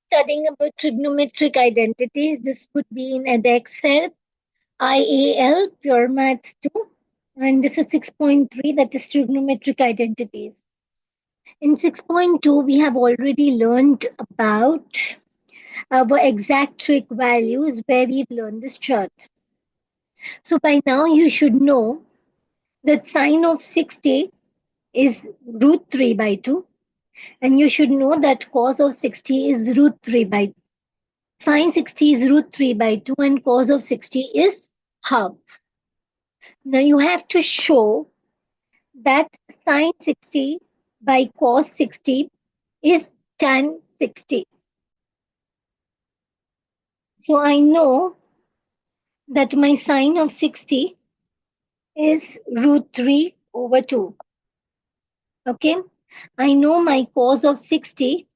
Studying about trigonometric identities. This would be in Excel, IAL, Pure Maths 2. And this is 6.3, that is trigonometric identities. In 6.2, we have already learned about our exact trig values where we've learned this chart. So by now you should know that sine of 60 is root 3 by 2. And you should know that cos of 60 is root 3 by 2. Sine 60 is root 3 by 2 and cos of 60 is half. Now you have to show that sine 60 by cos 60 is tan 60. So I know that my sine of 60 is root 3 over 2. Okay. I know my cos of 60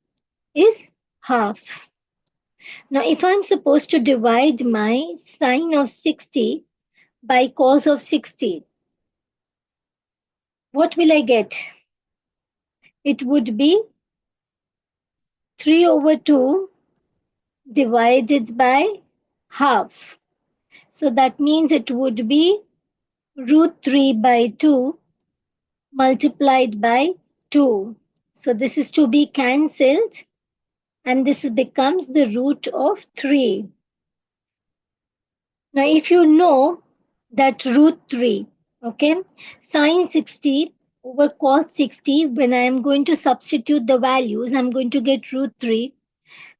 is half. Now if I'm supposed to divide my sine of 60 by cos of 60, what will I get? It would be 3 over 2 divided by half. So that means it would be root 3 by 2 multiplied by 2. So this is to be cancelled and this becomes the root of 3. Now if you know that root 3, okay, sine 60 over cos 60, when I am going to substitute the values, I'm going to get root 3.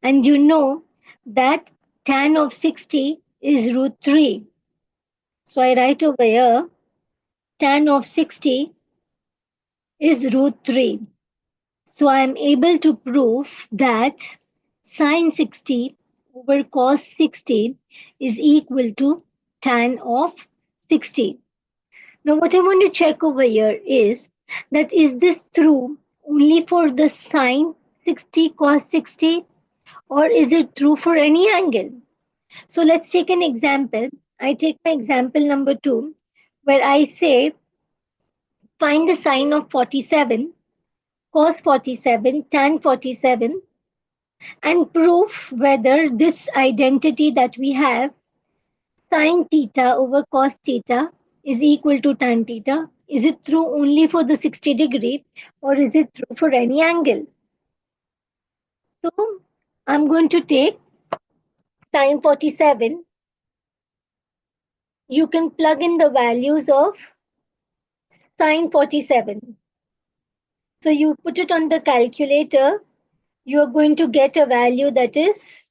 And you know that tan of 60 is root 3. So I write over here, tan of 60 is root 3. So I am able to prove that sine 60 over cos 60 is equal to tan of 60. Now what I want to check over here is that is this true only for the sine 60 cos 60 or is it true for any angle? So let's take an example. I take my example number 2 where I say find the sine of 47, cos 47, tan 47 and prove whether this identity that we have sine theta over cos theta is equal to tan theta. Is it true only for the 60 degree or is it true for any angle? So I'm going to take sine 47. You can plug in the values of sine 47. So you put it on the calculator. You are going to get a value that is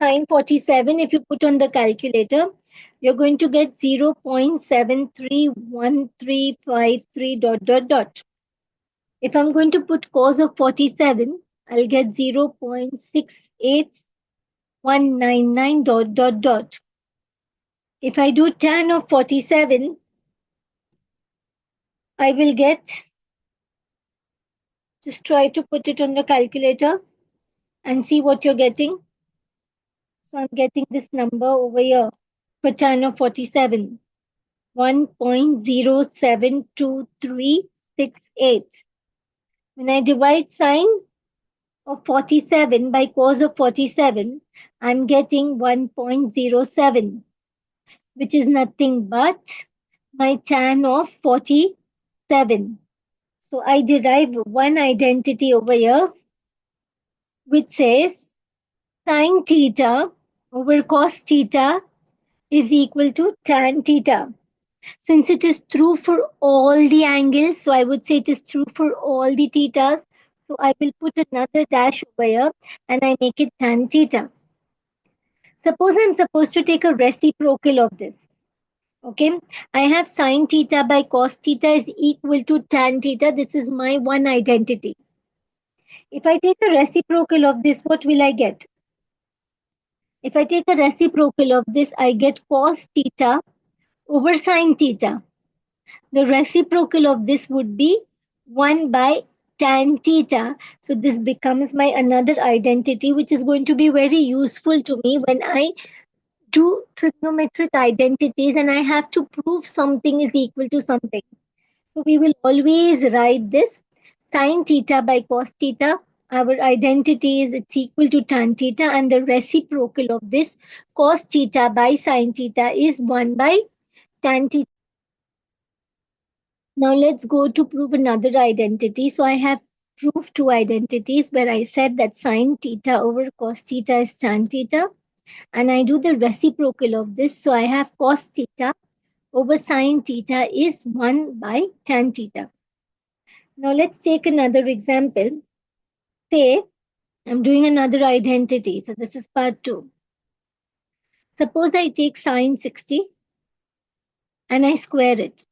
sine 47. If you put on the calculator, you're going to get 0.731353 dot dot dot. If I'm going to put cos of 47, I'll get 0.68199 dot dot dot. If I do tan of 47, I will get, just try to put it on the calculator and see what you're getting. So I'm getting this number over here for tan of 47, 1.072368. When I divide sine of 47 by cos of 47, I'm getting 1.07, which is nothing but my tan of 47. So I derive one identity over here, which says sine theta over cos theta is equal to tan theta. Since it is true for all the angles, so I would say it is true for all the thetas. So I will put another dash over here and I make it tan theta. Suppose I'm supposed to take a reciprocal of this. Okay, I have sine theta by cos theta is equal to tan theta. This is my one identity. If I take a reciprocal of this, what will I get? If I take a reciprocal of this, I get cos theta over sine theta. The reciprocal of this would be 1 by tan theta. So this becomes my another identity, which is going to be very useful to me when I do trigonometric identities and I have to prove something is equal to something. So we will always write this sine theta by cos theta our identity is it's equal to tan theta, and the reciprocal of this cos theta by sin theta is 1 by tan theta. Now let's go to prove another identity. So I have proved two identities where I said that sin theta over cos theta is tan theta, and I do the reciprocal of this. So I have cos theta over sin theta is 1 by tan theta. Now let's take another example. Say I'm doing another identity. So this is part 2. Suppose I take sine 60 and I square it.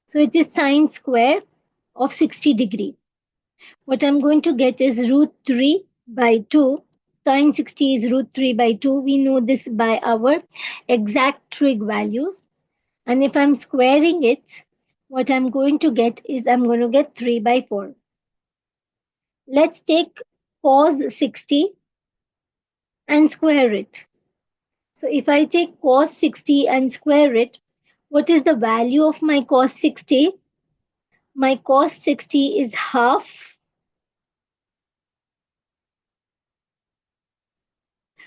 So it is sine square of 60 degree. What I'm going to get is root 3 by 2. Sine 60 is root 3 by 2. We know this by our exact trig values. And if I'm squaring it, what I'm going to get is I'm going to get 3 by 4. Let's take cos 60 and square it. So if I take cos 60 and square it, what is the value of my cos 60? My cos 60 is half.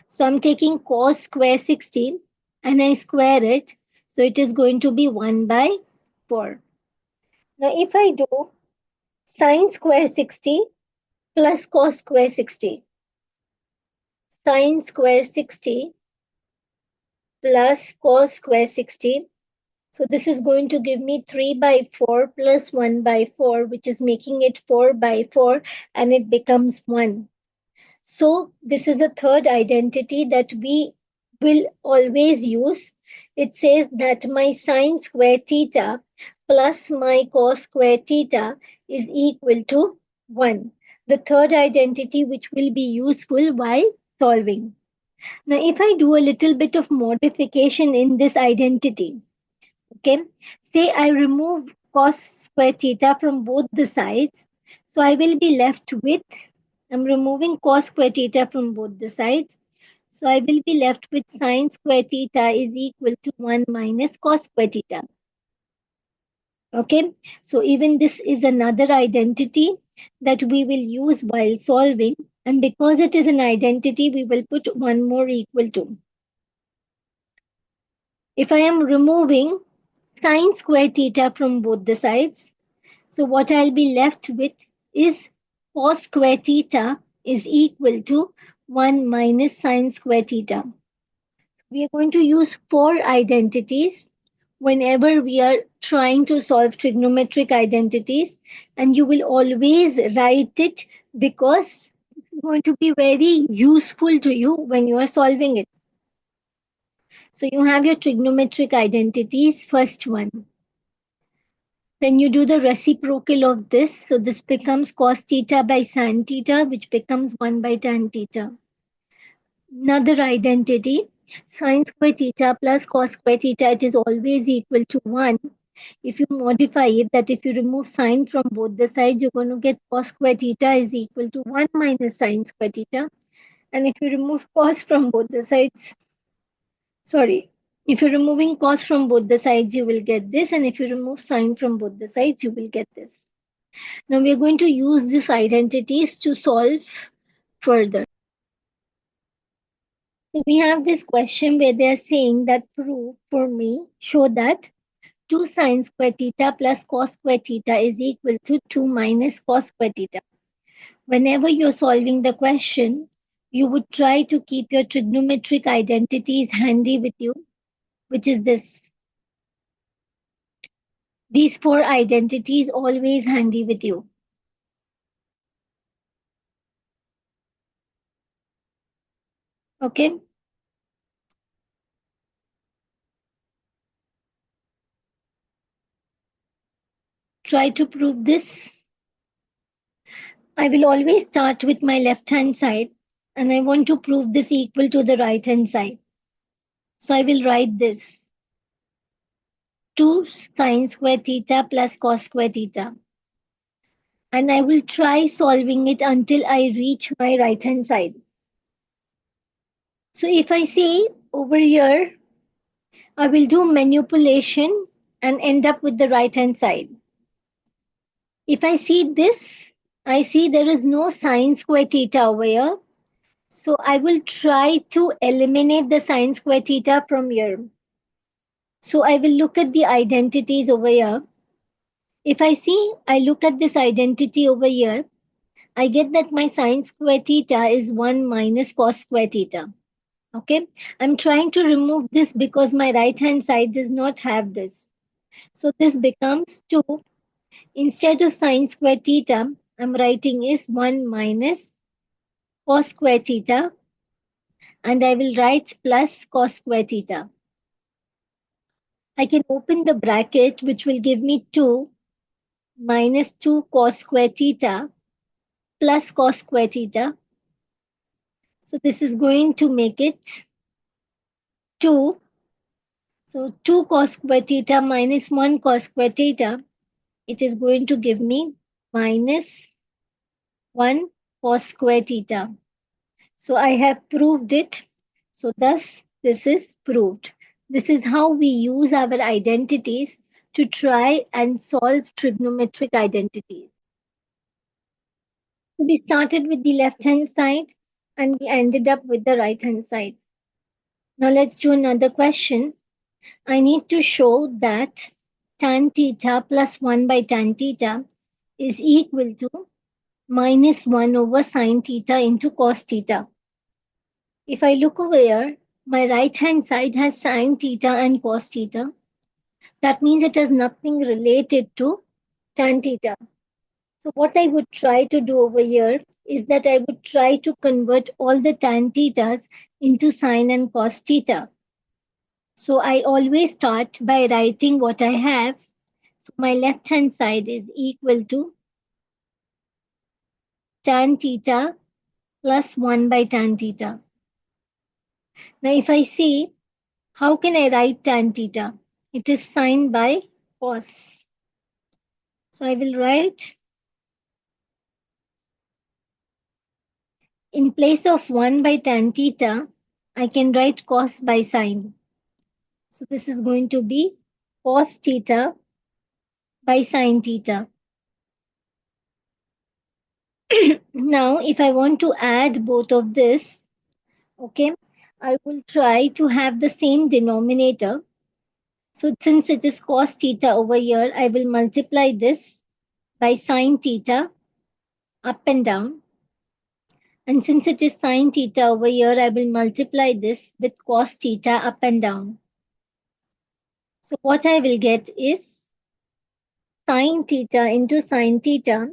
So I'm taking cos square 60 and I square it. So it is going to be 1 by 4. Now if I do sine square 60 plus cos square 60, sine square 60 plus cos square 60. So this is going to give me 3 by 4 plus 1 by 4, which is making it 4 by 4, and it becomes 1. So this is the third identity that we will always use. It says that my sine square theta plus my cos square theta is equal to 1. The third identity which will be useful while solving. Now, if I do a little bit of modification in this identity, okay, say I remove cos square theta from both the sides, so I will be left with, I'm removing cos square theta from both the sides, so I will be left with sine square theta is equal to 1 minus cos square theta. Okay, so even this is another identity that we will use while solving, and because it is an identity, we will put one more equal to. If I am removing sine square theta from both the sides, so what I'll be left with is cos square theta is equal to 1 minus sine square theta. We are going to use 4 identities whenever we are trying to solve trigonometric identities, and you will always write it because it's going to be very useful to you when you are solving it. So you have your trigonometric identities, first one. Then you do the reciprocal of this. So this becomes cos theta by sin theta, which becomes 1 by tan theta. Another identity, sin square theta plus cos square theta, it is always equal to 1. If you modify it, that if you remove sine from both the sides, you're going to get cos square theta is equal to 1 minus sine square theta. And if you remove cos from both the sides, if you're removing cos from both the sides, you will get this. And if you remove sine from both the sides, you will get this. Now we are going to use these identities to solve further. So we have this question where they are saying that prove for me, show that 2 sine square theta plus cos square theta is equal to 2 minus cos square theta. Whenever you're solving the question, you would try to keep your trigonometric identities handy with you, which is this. These 4 identities always handy with you. Okay? Try to prove this. I will always start with my left hand side, and I want to prove this equal to the right hand side. So I will write this 2 sine square theta plus cos square theta. And I will try solving it until I reach my right hand side. So if I see over here, I will do manipulation and end up with the right hand side. If I see this, I see there is no sine square theta over here. So I will try to eliminate the sine square theta from here. So I will look at the identities over here. If I look at this identity over here, I get that my sine square theta is 1 minus cos square theta. Okay, I'm trying to remove this because my right hand side does not have this. So this becomes 2. Instead of sine square theta, I'm writing is 1 minus cos square theta, and I will write plus cos square theta. I can open the bracket, which will give me 2 minus 2 cos square theta plus cos square theta. So this is going to make it 2. So 2 cos square theta minus 1 cos square theta, it is going to give me minus 1 cos square theta. So I have proved it. So thus this is proved. This is how we use our identities to try and solve trigonometric identities. We started with the left hand side and we ended up with the right hand side. Now let's do another question. I need to show that tan theta plus 1 by tan theta is equal to minus 1 over sine theta into cos theta. If I look over here, my right hand side has sine theta and cos theta. That means it has nothing related to tan theta. So what I would try to do over here is that I would try to convert all the tan thetas into sine and cos theta. So I always start by writing what I have. So my left hand side is equal to tan theta plus 1 by tan theta. Now if I see, how can I write tan theta? It is sine by cos. So I will write, in place of 1 by tan theta, I can write cos by sine. So this is going to be cos theta by sine theta. Now, if I want to add both of this, okay, I will try to have the same denominator. So since it is cos theta over here, I will multiply this by sine theta up and down. And since it is sine theta over here, I will multiply this with cos theta up and down. So what I will get is sine theta into sine theta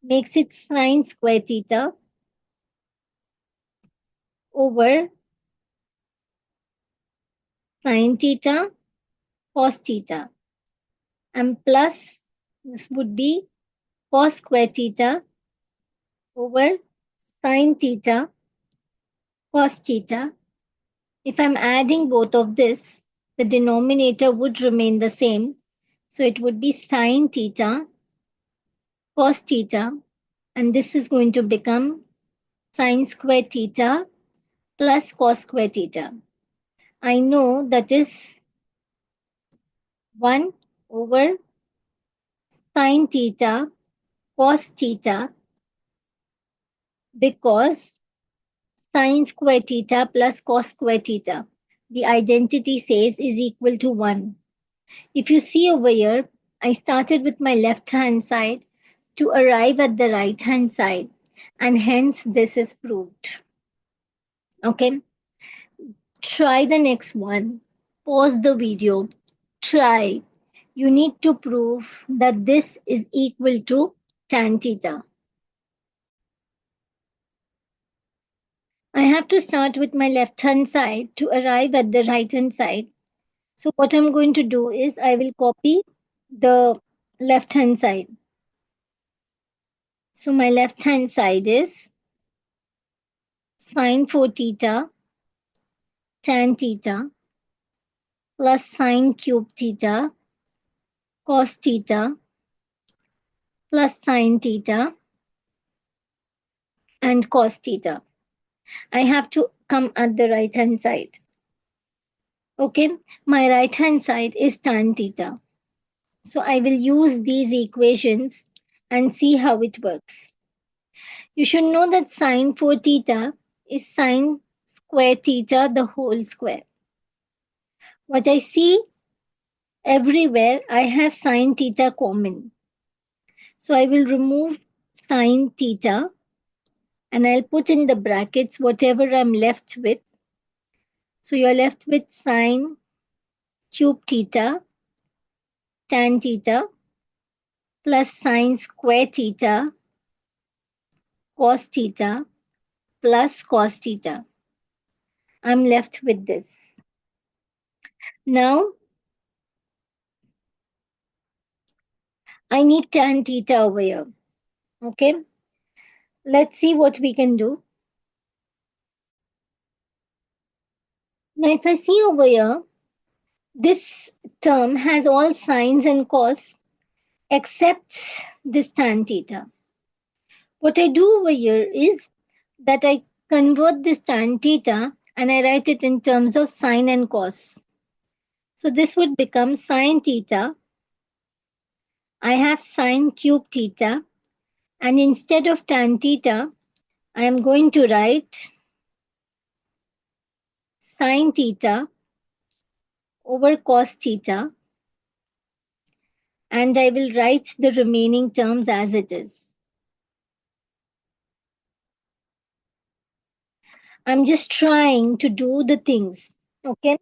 makes it sine square theta over sine theta cos theta, and plus this would be cos square theta over sine theta cos theta. If I'm adding both of this, the denominator would remain the same. So it would be sine theta cos theta, and this is going to become sine square theta plus cos square theta. I know that is 1 over sine theta cos theta, because sine square theta plus cos square theta, the identity says, is equal to 1. If you see over here, I started with my left hand side to arrive at the right hand side, and hence this is proved. Okay, try the next one. Pause the video. Try. You need to prove that this is equal to tan theta. I have to start with my left hand side to arrive at the right hand side. So what I'm going to do is I will copy the left hand side. So my left hand side is sine 4 theta tan theta plus sine cube theta cos theta plus sine theta and cos theta. I have to come at the right hand side. Okay, my right hand side is tan theta. So I will use these equations and see how it works. You should know that sine 4 theta is sine square theta the whole square. What I see everywhere, I have sine theta common. So I will remove sine theta and I'll put in the brackets whatever I'm left with. So you're left with sine cube theta tan theta plus sine square theta cos theta plus cos theta. I'm left with this. Now I need tan theta over here. Okay, let's see what we can do. Now if I see over here, this term has all sines and cos except this tan theta. What I do over here is that I convert this tan theta and I write it in terms of sine and cos. So this would become sine theta. I have sine cube theta, and instead of tan theta, I am going to write sine theta over cos theta, and I will write the remaining terms as it is. I'm just trying to do the things, okay?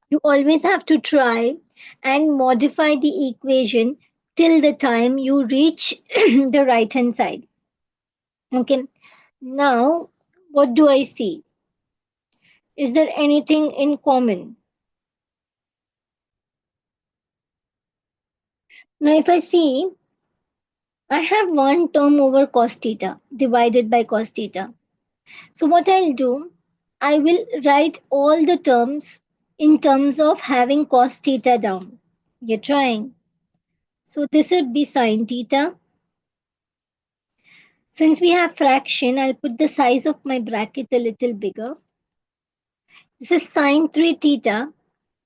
You always have to try and modify the equation till the time you reach the right hand side. Okay, now what do I see? Is there anything in common? Now, if I see, I have one term over cos theta divided by cos theta. So, what I'll do, I will write all the terms in terms of having cos theta down. You're trying. So, this would be sine theta. Since we have fraction, I'll put the size of my bracket a little bigger. This is sine 3 theta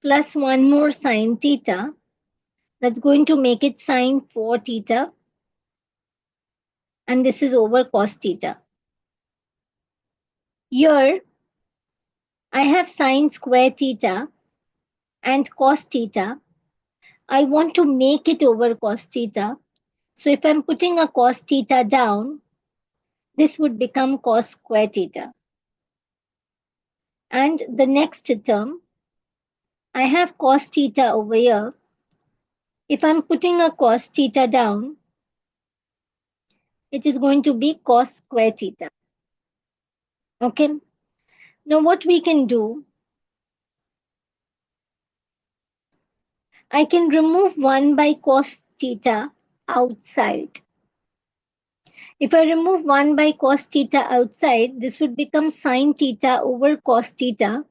plus one more sine theta. That's going to make it sine 4 theta. And this is over cos theta. Here, I have sine square theta and cos theta. I want to make it over cos theta. So if I'm putting a cos theta down, this would become cos square theta. And the next term, I have cos theta over here. If I'm putting a cos theta down, it is going to be cos square theta. Okay. Now what we can do, I can remove 1 by cos theta outside. If I remove 1 by cos theta outside, this would become sine theta over cos theta,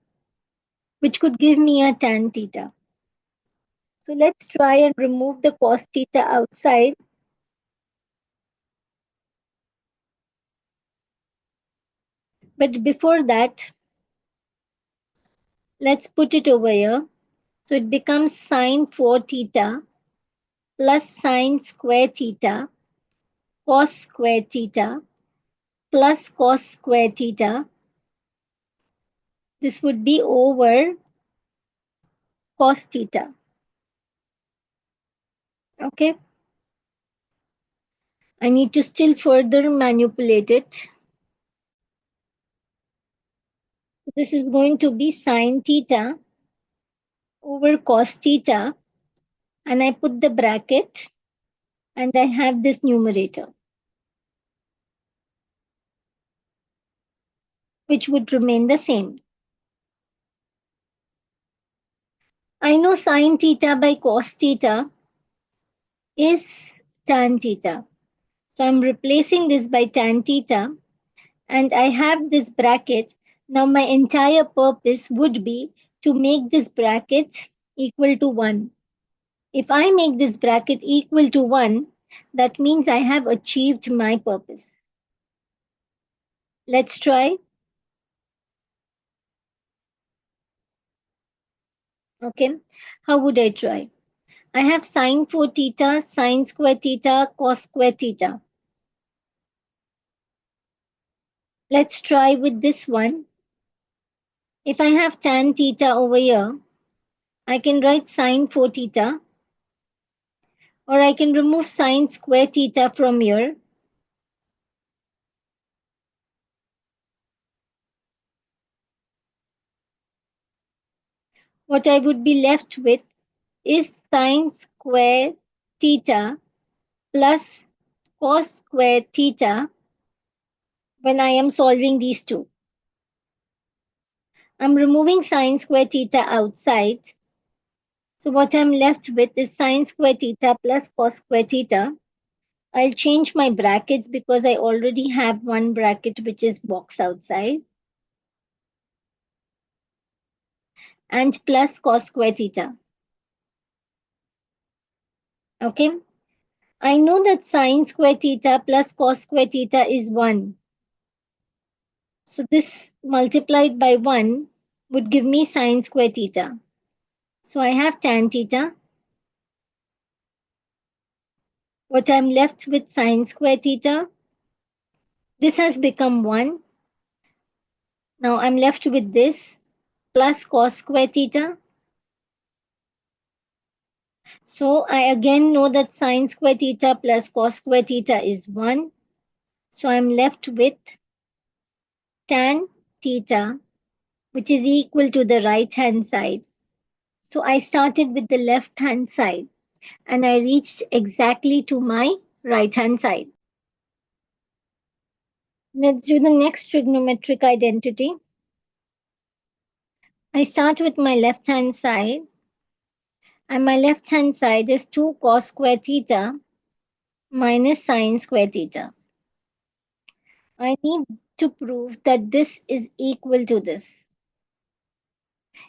which could give me a tan theta. So let's try and remove the cos theta outside. But before that, let's put it over here. So it becomes sine 4 theta plus sine square theta cos square theta plus cos square theta. This would be over cos theta. Okay. I need to still further manipulate it. This is going to be sine theta over cos theta, and I put the bracket and I have this numerator, which would remain the same. I know sine theta by cos theta is tan theta. So I'm replacing this by tan theta and I have this bracket. Now my entire purpose would be to make this bracket equal to 1. If I make this bracket equal to 1, that means I have achieved my purpose. Let's try. Okay, how would I try? I have sine 4 theta, sine square theta, cos square theta. Let's try with this one. If I have tan theta over here, I can write sine 4 theta, or I can remove sine square theta from here. What I would be left with is sine square theta plus cos square theta when I am solving these two. I'm removing sine square theta outside. So what I'm left with is sine square theta plus cos square theta. I'll change my brackets because I already have one bracket which is box outside, and plus cos square theta. Okay. I know that sine square theta plus cos square theta is 1. So this multiplied by 1 would give me sine square theta. So I have tan theta. What I'm left with sine square theta. This has become 1. Now I'm left with this plus cos square theta. So I again know that sine square theta plus cos square theta is 1. So I'm left with tan theta, which is equal to the right hand side. So I started with the left hand side and I reached exactly to my right hand side. Let's do the next trigonometric identity. I start with my left hand side, and my left hand side is 2 cos square theta minus sine square theta. I need to prove that this is equal to this.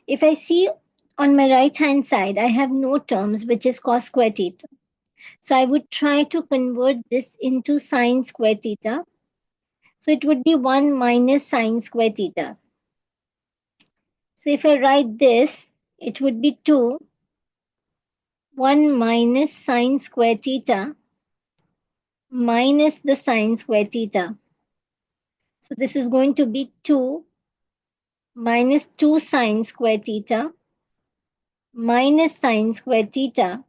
If I see on my right hand side, I have no terms, which is cos square theta. So I would try to convert this into sine square theta. So it would be 1 minus sine square theta. So if I write this, it would be 2, 1 minus sine square theta minus the sine square theta. So this is going to be 2 minus 2 sine square theta minus sine square theta.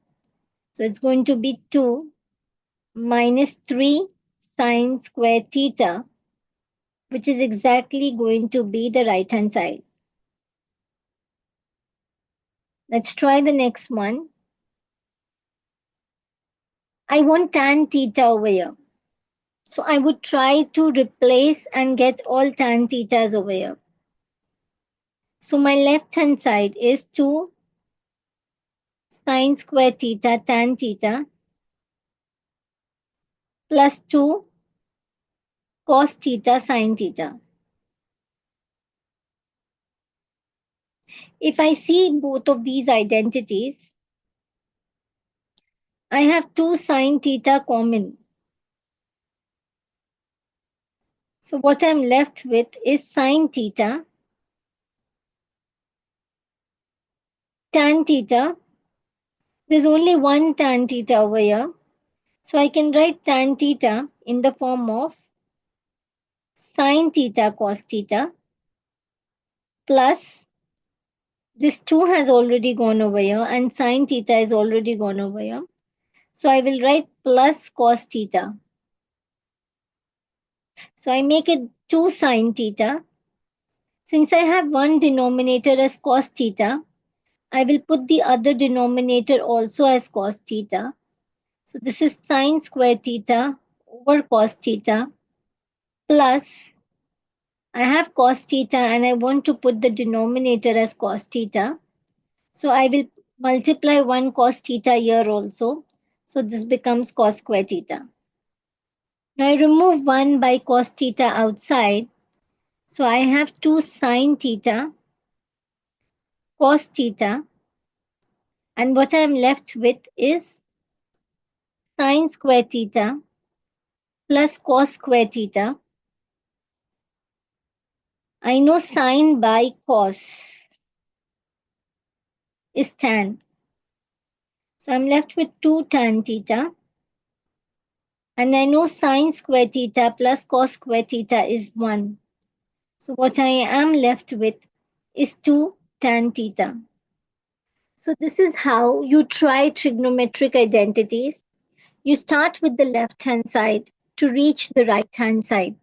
So it's going to be 2 minus 3 sine square theta, which is exactly going to be the right hand side. Let's try the next one. I want tan theta over here. So I would try to replace and get all tan thetas over here. So my left hand side is 2 sine square theta tan theta plus 2 cos theta sin theta. If I see both of these identities, I have 2 sin theta common. So what I'm left with is sin theta tan theta. There's only one tan theta over here. So I can write tan theta in the form of sin theta cos theta plus this 2 has already gone over here and sin theta is already gone over here. So I will write plus cos theta. So I make it 2 sin theta. Since I have one denominator as cos theta, I will put the other denominator also as cos theta. So this is sin square theta over cos theta plus I have cos theta and I want to put the denominator as cos theta. So I will multiply 1 cos theta here also. So this becomes cos square theta. Now I remove 1 by cos theta outside. So I have 2 sin theta cos theta, and what I am left with is sin square theta plus cos square theta. I know sin by cos is tan. So I'm left with 2 tan theta. And I know sin square theta plus cos square theta is 1. So what I am left with is 2 tan theta. So this is how you try trigonometric identities. You start with the left hand side to reach the right hand side.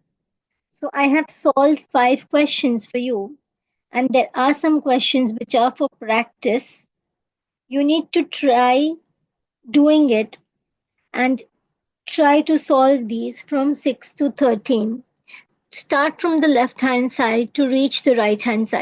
So I have solved 5 questions for you, and there are some questions which are for practice. You need to try doing it and try to solve these from 6 to 13. Start from the left hand side to reach the right hand side.